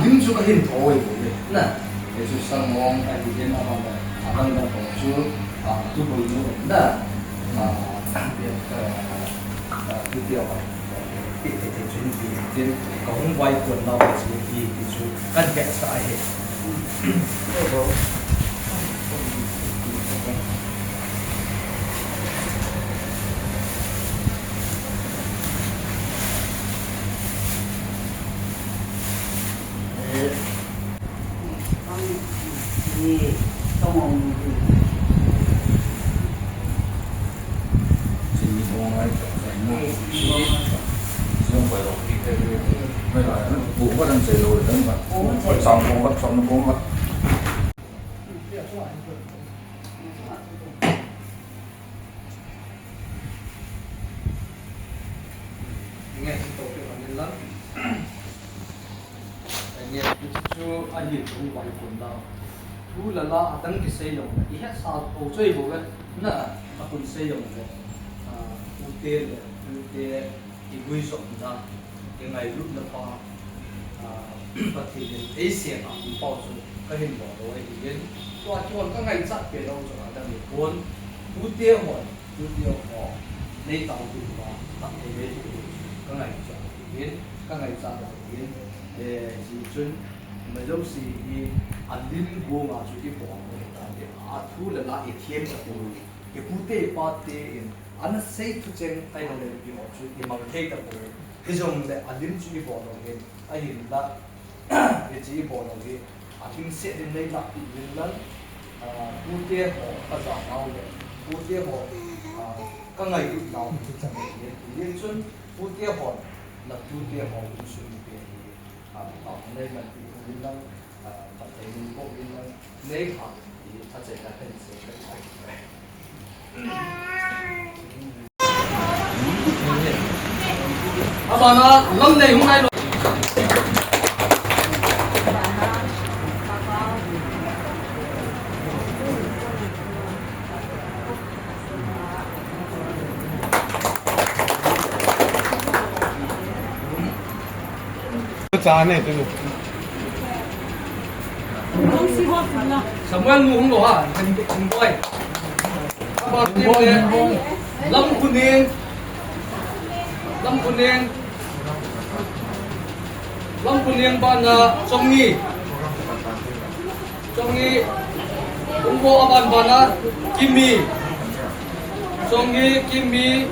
những chú cái hình thôi vậy nè để chú sang mong cái gì đó mà đang có chú tu bồi dưỡng nè việc điều cái chuyện gì tiền có không vay quần nào cái gì thì chú căn vẹn sai hết nghe tổ chức anh lắm nghe chú anh hiểu cũng vậy quần đâu chú là lo tấn cái xây dựng cái hết sao tổ chơi bộ cái nè quân xây dựng cái ưu tiên cái quy rộng ra cái ngày lúc nó qua và thì đến Asia nó cũng bao giờ cái hình bỏ đồ ấy thì đến toàn các ngày chắc về đâu rồi đang bị cuốn ưu tiên họ lấy tàu từ đó tặng cái đấy các ngày chọn đến các ngày ra là đến để chỉ chuyên mà giống gì anh đi buông à chú đi bỏ người ta để thu là lại thêm cái bùi cái bút tê ba tê anh xây thu chân tay nó lên cái họ chú cái mà thấy cái bùi cái giống để anh đi chú đi bỏ nó cái anh nhìn là cái chỉ bỏ nó cái anh đi sẽ đến đây là bị dính lắm bút tê họ các dạng nào đấy bút tê họ các ngày lúc nào cũng chẳng để liên xuân bút tê họ là bút tê họ cũng xuân cái ở đây mình cũng dính lắm tập thể mình cũng dính lắm nếu họ thì thật sự là hình sự cái bà nó lâm này hôm nay rồi Chán này tôi Samuel ngủ không đủ à? Hình coi. Các bạn tiếp đến Lâm Quân Niên, bạn Trong Nghi, cũng có bạn Kim Mi, Trong Nghi, Kim Mi,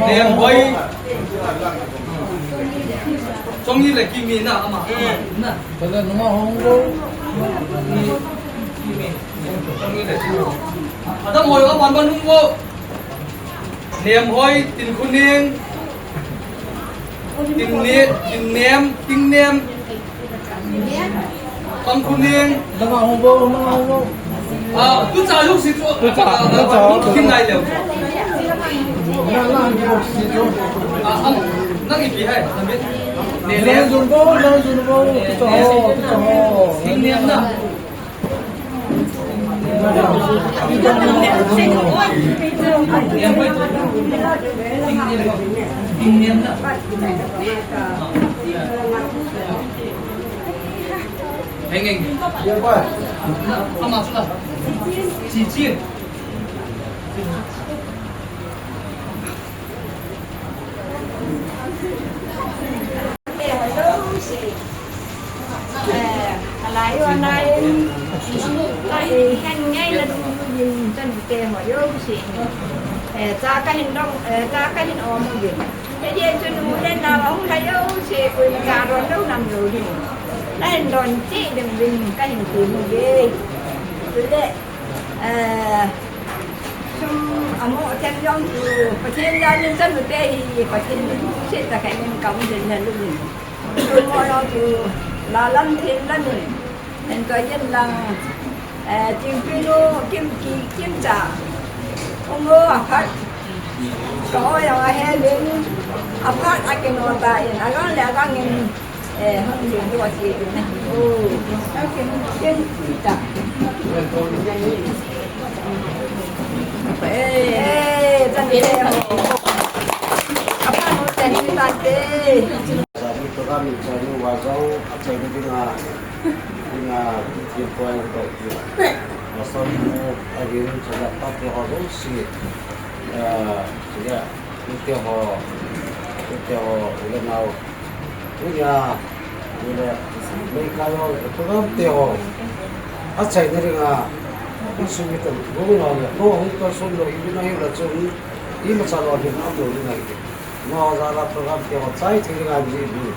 Đèn Vây. Trong Nghi là Kim Mi nào mà? Nè. Cho nên nó không có Ada moi ka ban ban mo nem hoi tin kuning tin nem tam kuning nó không có tu cha lúc si tu cha kim nai leo nó làm cái một gì thôi nang i pi hai na biết nó dùng vô cho tin nem na Anh không mà chỉ chiên lại hôm nay lại nhanh ngay là nhìn chân kề hỏi yêu gì ra cái hình đông ra cái hình ôm gì thế giờ cho nó lên nào ông thấy yêu gì quên cả rồi đâu nằm rồi thì lên rồi chị đừng bình cái hình tiền gì rồi đấy trong amo trên dòng từ phát triển ra nhân dân thực tế thì phát triển sẽ là cái mình cộng dần dần luôn rồi mọi lo từ là lăn thêm lăn rồi nên tôi dân là tiền pino kim kỳ kim trả ông ngô phát có là hay đến phát ai cái nó tại nó có lẽ có nghìn hơn nhiều cái gì này cái kim trả chân đi đây apa mau cari tadi Jadi program mencari wajah apa itu dengan poin itu. Masal itu akhirnya sudah pakai harus sih. Jadi itu udah mau punya mereka program teo. Acai dari Sumi tu, bukan orang. Kau itu solo ibu naik macam ini macam orang yang ada di naik. Mau jalan program teo, cai tinggal jadi.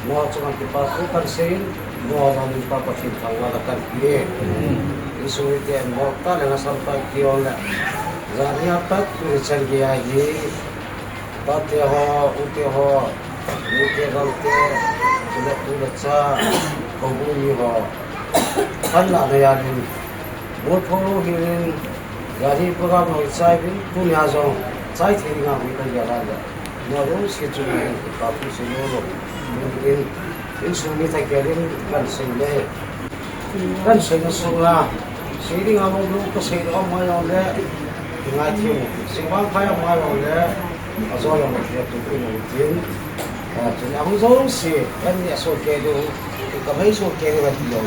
Mau cuma kita bukan sein, mau jalan kita pasti kalau ada dia. Isu itu mau tak dengan sampai kiola. Jadi apa tu cari aja. Tatiho, utiho, mungkin kalau sudah baca, kau bunyi ho. Kan ada yang một phố hiện giờ thì program nội sai bên tu nhà rồi sai thì ngam bị cái giờ ra rồi nó sẽ chịu những cái phụ sự rồi in số mi thay cái gần sinh đấy gần sinh nó sống là sĩ đi ngam ông lúc có sĩ đó mai rồi đấy ngày thiếu sinh hoạt phải mai rồi đấy rồi là một việc tôi nói tiếng chúng ông giống sĩ em nhà số kia rồi cái mấy số kia là nhiều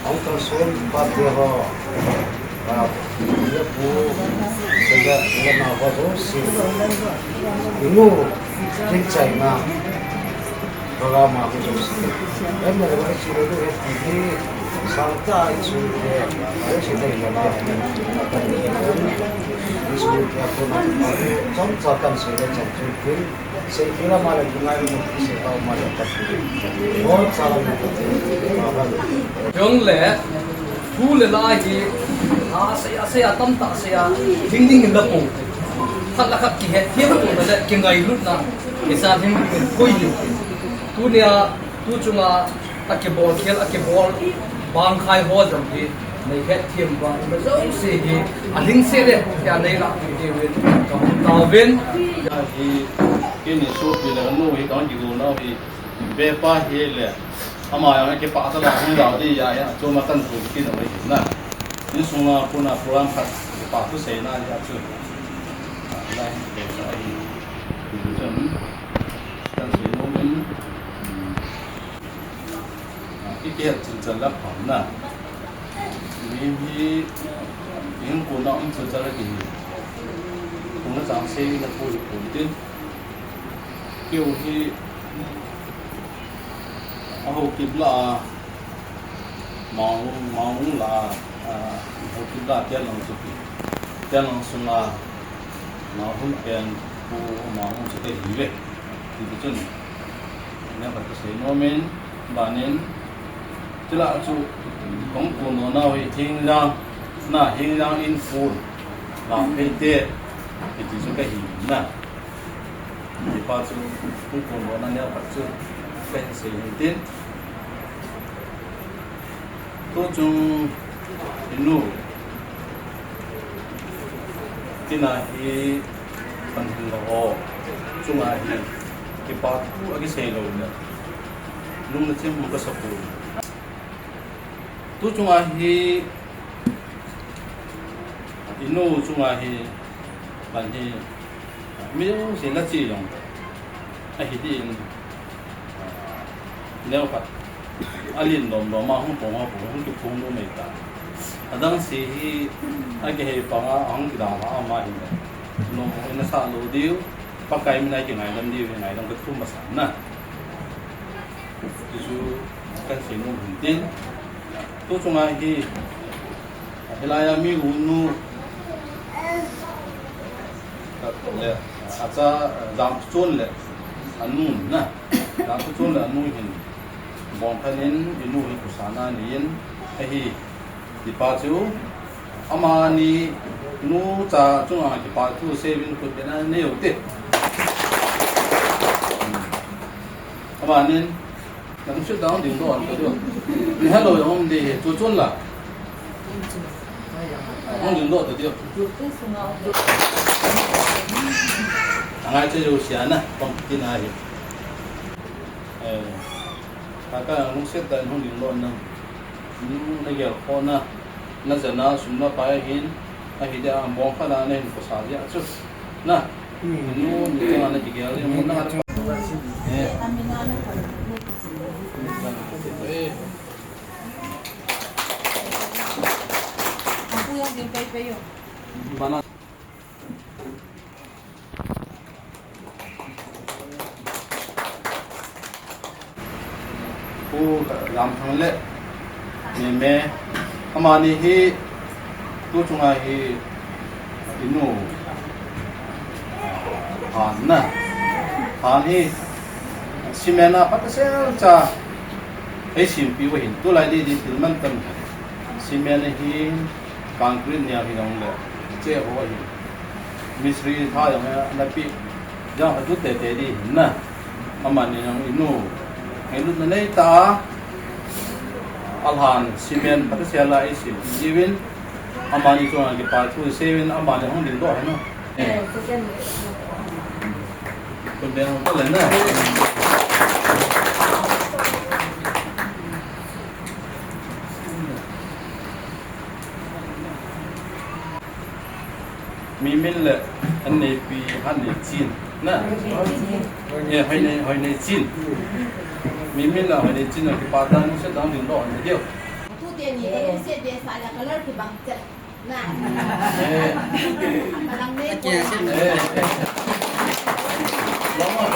ông trong số ba tiền họ dia pun sejak lama waktu sih ini cincai mah program aku terus emang orang sih itu ini santai sudah ada sih dari mana ini sudah aku nanti contohkan sudah cantik saya kira malah bunga itu bisa tahu malah tapi oh salah Jong le thu le la hi se ya tam ta se ya ding ding la pu khat la khat ki he thiam tu le ki ngai lut na ke sa thim ki koi ni tu nia tu chunga a ke bol bang khai ho jam hi nei he thiam ba ma zo se hi a ling se le ya nei la ki wen ta wen ya hi ke ni so pi la no hi kan ji do na hi be pa he le ama yang ke pa ta la hu da di ya cho ma tan tu ki no hi na ni sunga puna program khat pa tu se na ya chu lai ke sa hi tu jam tan se no men ki ke chin chan la pham na mi hi yin ko na um chu cha la ki cũng nó giảm xe là phù hợp ổn định kiểu thì hậu kịp là máu là hậu kịp là tiền lòng chụp tiền lòng xuân là máu không tiền phù máu không sẽ hiểu về thì cái chuyện nên phải có nó men và nên chứ là chú cũng của nó nào thì hình rằng in full làm bên tiền thì chỉ số cái hình nè thì bao nhiêu cũng còn nó nêu phát triển cái sự hiện tiến tôi chung inu cái này thì phần hình là hồ chung là thì cái bao cái xe rồi nè lúc nó chỉ một cái sập bùn tôi chung là thì inu chung là thì bạn thì nếu sẽ là gì rồi ai thì nếu phải alien đồng mà không chụp phim đâu mấy ta đang thì ai cái hệ phẳng không cái nào mà mà nó sa lô điêu bắt cái mình này cái này làm điêu cái này làm cái phim mà sẵn nè chú cái gì nó bình tĩnh tôi chung ai thì lại mi unu lệ acha giảm chôn lệ anu na giảm chôn lệ anu hin bom phanin inu hi kusana nin hi di pa chu ama ni nu cha chung a ki pa tu sevin ko bena ne yote ama nin nang chu down ding do an ko do ni hello yong de chu chôn la không đứng độ được ai chơi đồ xía nè không tin ai các ông xếp tại không đứng độ nè nó giờ con nè nó giờ nó xuống nó phải hin ai thì đã mong phát ra nên có sao vậy chứ nè nó như thế này chỉ kéo lên muốn nó Mana ku làm thằng lệ mẹ ama ni hi tu chunga hi inu han hi simena patasel cha ei sim pi wa hin tu lai di filman tam simena hi concrete nya hi dong le che ho hi misri tha yang na pi ja ha tu te te di na ama ni nang inu ai lut na nei ta alhan cement patasel la isi even ama ni so ang pa tu seven ama ni hong din do ha no kon den ko le na mi min le an nei pi han nei chin na ye hoi nei chin mi min la hoi nei chin ki pa dan se dang din do ne dio tu tiền gì em sẽ để xài là color thì bằng chất nè mà làm nên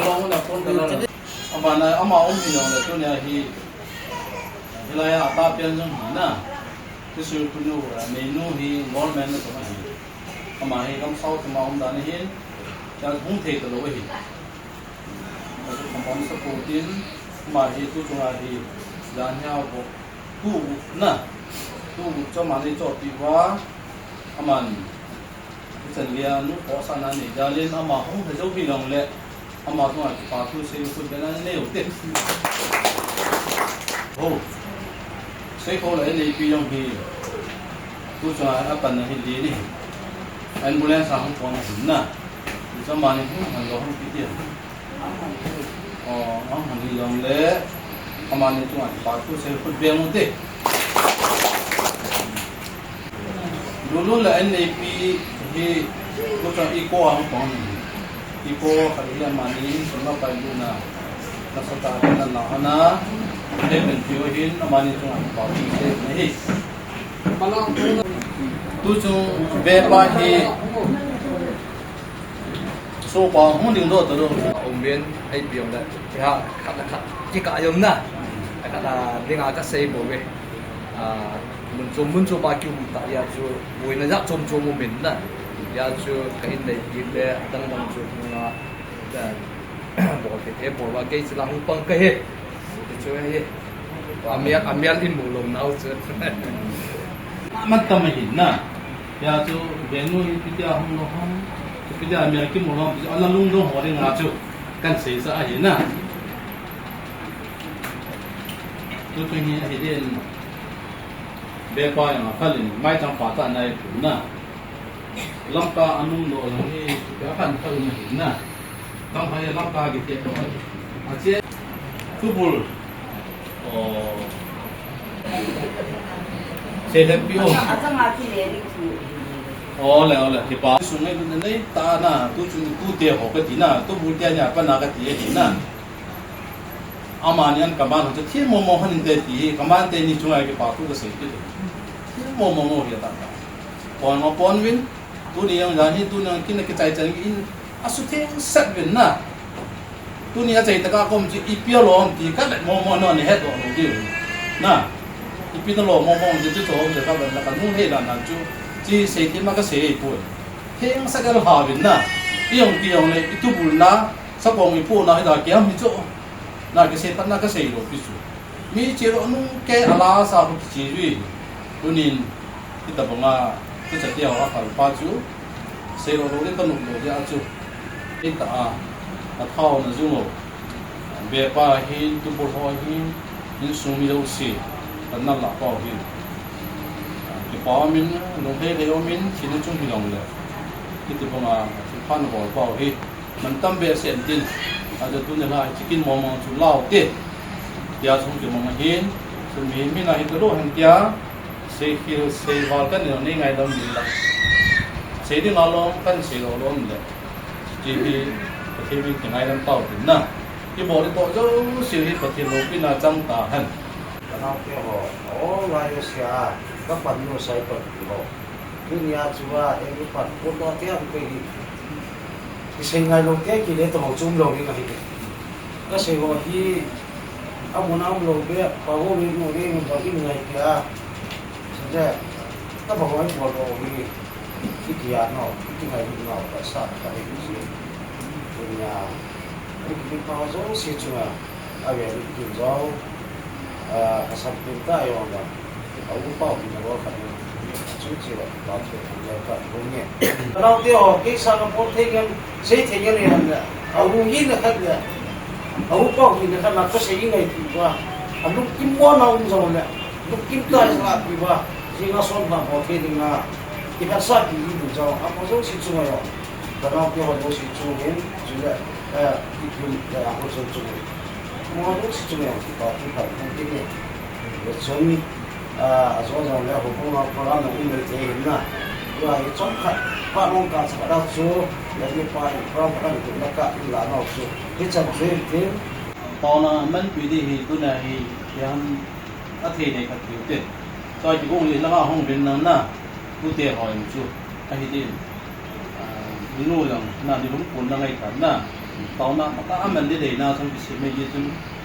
long là con color ama na ama om ni no le tu ne hi hilaya ta pian jong na cái sự tu nu menu hi ngol men no ma hi ama hi kam sau ma om dan hi cha hung the to lo hi ma su kom sa ko tin ma hi tu chung a hi dan hao bo tu na tu cho ma ni cho ti wa aman chân lia nu ko sa na ni ja len ama hung the zo bi long le ama tu a pa tu se ku be na ne o te oh sai ko le ni pi yong hi tu cho a pan na hi li ni ambulance sa hong kong na cho mà này cũng hàng không cái tiền nó hàng gì dòng lẽ mà này chúng anh bảo tôi sẽ phân biệt một tí luôn luôn là anh này thì tôi cho eco không còn eco phải là mà này chúng nó phải luôn là nó sẽ tạo ra là nó để mình thiếu hin mà này chúng anh bảo tôi sẽ này tôi chung về bài thì số bao không đừng đốt được ông biến hay biểu là dạ chỉ cả giống na cả là tiếng Anh các xây bộ về muốn cho ba kiểu tại nhà cho vui nó rất cho một mình nè nhà cho cái này gì để đang cho nó bỏ cái thế bỏ vào cái là không bằng cái hết cho cái amial in mù lồng nào chứ mất tâm hình nè nhà cho về nuôi cái không nó không bây giờ mình cái một hôm anh làm lung đông họ đi ngã chịu cần xảy ra gì nè tôi thấy như thế nên bé coi mà phát hiện mai trong phát triển này cũng nè lâm ca anh lung đồ là cái bé phần phân này nè trong phải lâm ca cái chuyện đó à chứ tu bùn xe đẹp biểu là thì bảo xuống ngay bên đấy ta na tu tiền học cái gì na tu bùn tiền nhà bên nào cái gì gì na amanian kaman ho thiên mò han te ti kaman te ni chungai cái bảo tu cái gì thế mò hiểu ta còn nó pon win tu ni yang jani tu nang kin cái chạy chân in asu thiên set win na tu ni aja ita ka kom ji ipia lo ti ka le mo mo no ni he do no di na ipi to lo mo mo ji tu to je ka ban la ka nu he la na chu ji se ti ma ka se pu heng sa ka ha bin na iong ti ong ne itu bul na sa pong mi pu na he da kia mi chu na ke se tan na ka se lo pi chu mi chi ro nu ke ala sa hu chi ri tu ni kita bunga kita dia orang kalau baju selo lo ni tanu lo dia acu kita thau na zumo be pa hin tu bo ho hin ni sumi lo si tan na la pa hin ki pa min lo he le lo min chin chung hi long le kita bunga pan bo pa hi man tam be sen tin ada tu ne la chikin mo mo chu lao te dia chung ki mo ma hin sun mi na hi to lo han kia se hil se wal kan ni ngai dam ni la se di ngalong kan se lo lom le ji hi ke mi ti ngai dam tau tin na ki bo ni to jo se hi pa ti lo pi na cham ta han nào kia họ ó lại xia các bạn mua sai bật họ cái nhà chùa em cái bạn cô đó thế anh cái sinh ngày lúc thế kia để tao học chung lâu đi cái cái sự họ khi ông lâu biết bảo hộ mình ngồi đi mình bảo cái ngày kia thế các bạn nói bảo đồ đi cái kia nó cái ngày nó phải sát cái gì cái nhà cái bao nhiêu sự chùa ở bên cái giáo sampai tayo ang ako pa ginawa kami suci bakit ang punya kalau dia okay sa ng porting say tingin yan ako hin na kanya ako pa hin na kanya kasi ingay diba anong kimwa na ang zona anong kimta sa diba sina son na porting na ikasa di dito so ako so si sumayo kalau dia ako si sumin juga ikut ako so sumayo mọi lúc chúng mình chỉ có cái phần thông tin này, rồi chúng số dòng là hộp công có làm những người thế na, rồi trong khách bạn ông cả sẽ đào số, là như vậy, trong các những cái cả là nào số, cái chân thế, còn mình quy định thì tôi này thì anh ở thế này các điều kiện, rồi chỉ cũng là không biết năng na, tôi để hỏi một chút, cái gì nuôi rằng là đi đúng cuốn là ngày cả na. Tao na maka aman di deh na sampai si meja tu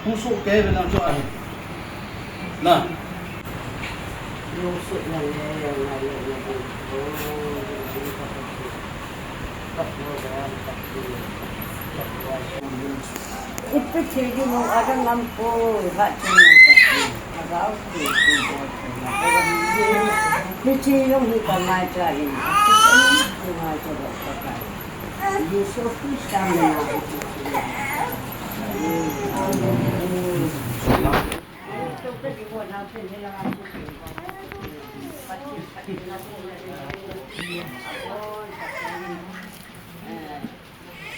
musuh ke benar tu ay na musuh yang itu jadi mau ada lampu hati agak okey kecil yang kita ngajar ini kita ngajar pakai Yusuf sama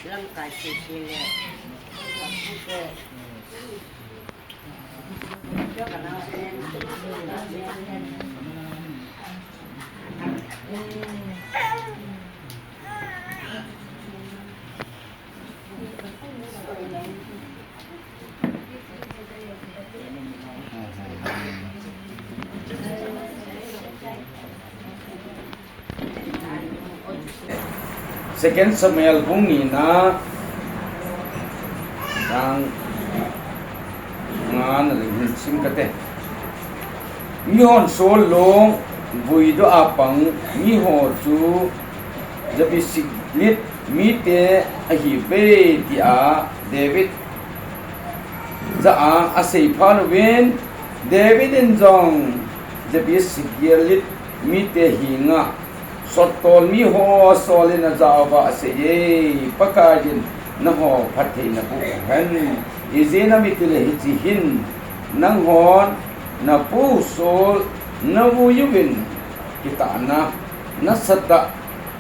langkah sisinya Second Samuel bungi na ang ngan ring sim kate mi hon sol long vui do apang mi ho chu jabi siglit mi te a hi be ti a David za a sei phalwin David in jong jabi siglit mi te hinga sotol mi ho solin na zawa se ye pakajin na ho phathi na bu han izena mi tile hi hin nang hon na pu sol na bu yubin kita na sata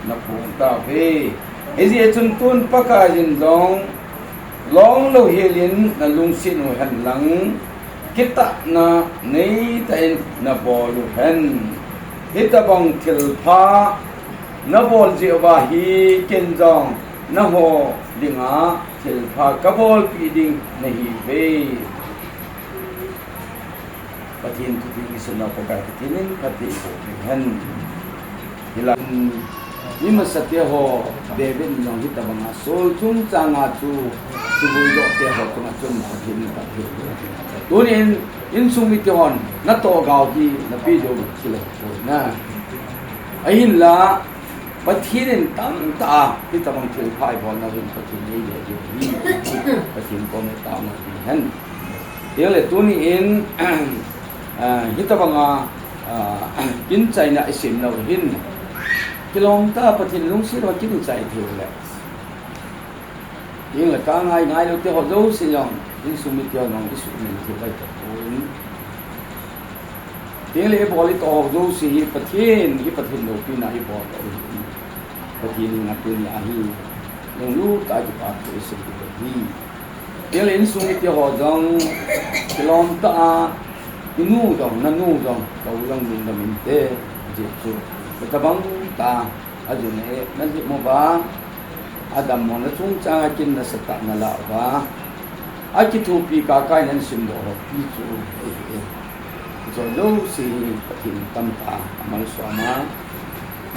na pu ta ve izi chun tun pakajin long lo helin na lungsin ho han lang kita na nei ta na bolu han hita bang thil pha na bol ji ba hi ken jong na ho dinga thil pha ka bol pi ding na hi ve patin tu ti suna ko ka tinin pati ko han hilan ni ma satya ho David nong hit tabanga sol chung changa chu bui do te ho tuma chum ma hin ta hi tunin in sung mi te hon na to gao ki na pi do kilo na ahin la pathin tam ta hit tabang thil phai bon na hin pathin nei le ji pathin ko me ta ma han dia le tunin hit tabanga in China isim no hin kilong ta pathin lung si ro kin chai thiu le yin la ka ngai lo te ho zo si yong in su mi tyo nong isu min thi bai ta un yin le boli to ho zo si hi pathin lo pi na hi bol pathin na tu ni a hi long lu ta ji pa tu isu hi yin le in su mi tyo ho zong kilong ta inu dong na nu dong ko long min da min te ji chu tabang ta ajun e nanti mo ba adam mo na chung changa kin na sata na la ba akitu pi ka kai nan sim do pi chu so do si patin tam ta amal swama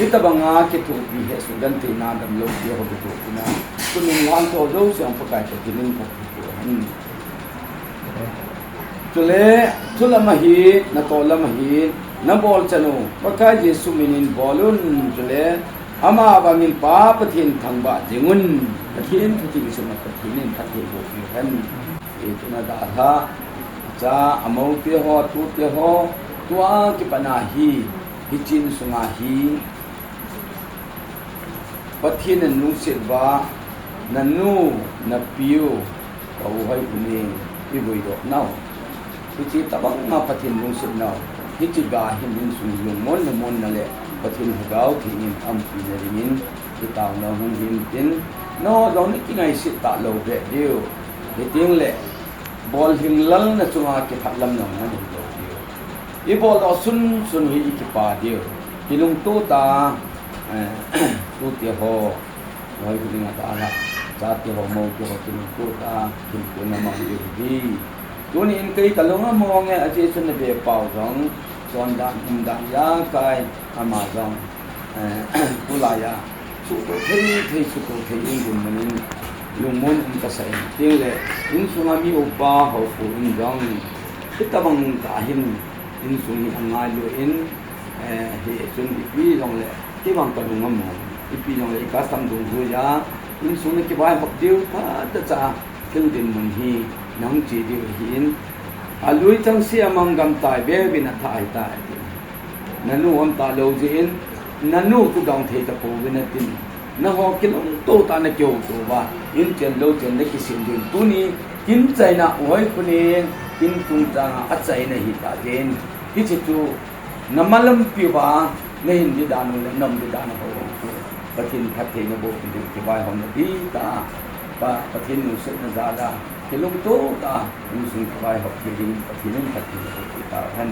itabanga kitu pi he su dan te na dam lo pi ho tu na kunung wan to do si ang pakai to kinin ko tule tulamahi na tolamahi na bol chanu paka Yesu minin bolun jule ama bangin pa pathin thangba jingun pathin thuti suma pathinin thathi bo han itu na da tha cha amau te ho tu te ho tua ki panahi hichin sunga hi pathin nu silva nanu na piu ko hai ni iboi do now hichi tabang ma pathin nu sil now hichi ga hin min sung yung mon na le pathin hugao thingin am pi na ringin itaw na hung hin tin no do ni ki ngai sit ta lo be dio hiting le bol hing lal na chunga ki phatlam na na lo dio I bol do sun hi ki pa dio kilung tu ta tu ti ho hoi ku nga ta la cha ti ho mo ki ho kilung tu ta kin ku na ma di Tuni in kay talunga mo nga aje sun na be pao jong son dan ya kai amazon pulaya su to thei su to thei in gun manin yung mon in ka sai tile in sunga mi upa ho fu in jong kitabang tahin in sungi angai lo in he sun pi jong le ki bang talunga mo ipi jong le ka sam dung hu ya in sungi ki bai hok diu pa ta cha kel din mun hi nang chi di hin alui chang si amang gam tai be bin a thai tai nanu am ta lo jin nanu tu dong thei ta po bin tin na ho kilong to ta na kyo to ba in chen lo chen na ki sin din tu ni kin chai na oi ku ni kin tung ta a chai na hi ta den ki chi tu namalam pi ba ne hin di dan le nam di dan ho pathin phat thei na bo ki bai hom na di ta pa pathin nu se na za da kilung to ta in sung bai hok ki din pathin pathin ta han